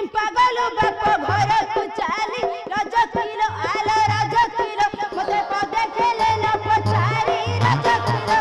चिंपा गलु बाप घर को चाली रज किलो आलो रज किलो मते पदे खेले न पचारी रज किलो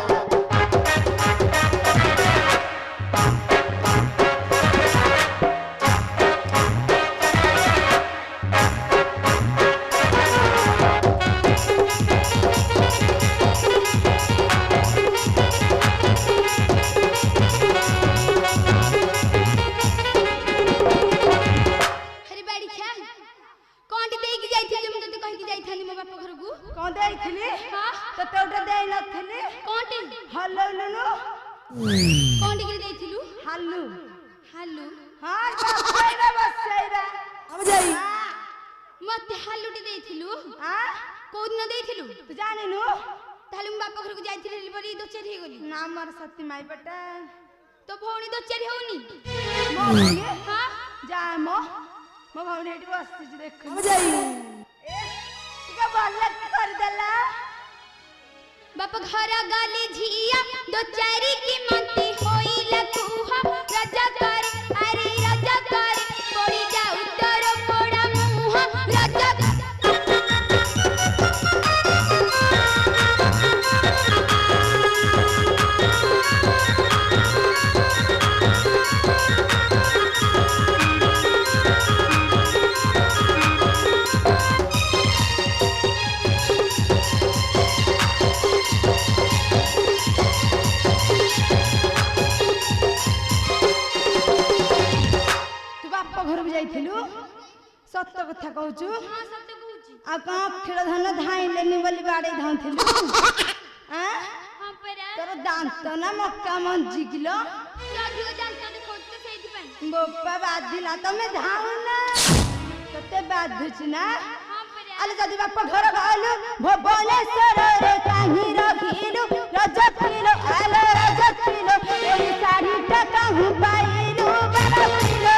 सती माई बेटा तो भौणी दो चेरी होनी मो हां जा मो भौणी एठी बसछि देख हम जाई ए टिका बाला कर देला बाप घर गाली झिया दो चारी की मंती होइला कुहा राजा कर अरे राजा कर पड़ी जाऊ तोर पोड़ा मुहा राजा सत्य कथा कहूचु हां सत्य कहूची आ का खेल धन धाई लेनी बोली बाड़े धाउथिलु हां हां परा तोर दांत ना मक्का मंजी किलो अधिक दांत दे खोजते सेठी पई बोपा बाधिला तमे धाउ ना तते बाधुच ना हां परा अले जदी बाप घर गालु भुवनेश्वर रे काहे रखिलु रज किलो आलो रज किलो ए साड़ी टका हूं पाइलु बाबा किलो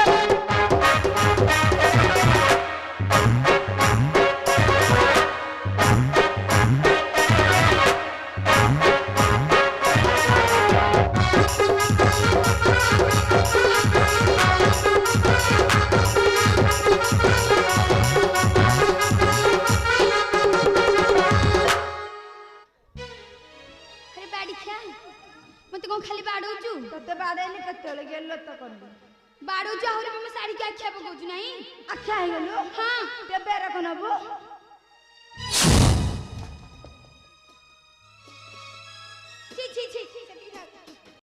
खाली बाडौचु तते बाडेली कतेले गेलो त करली बाडौचु आहुरे मम्मी साड़ी के आख्या पकोचु नाही आख्या हे गेलो हां तेबे रखनबो छी छी छी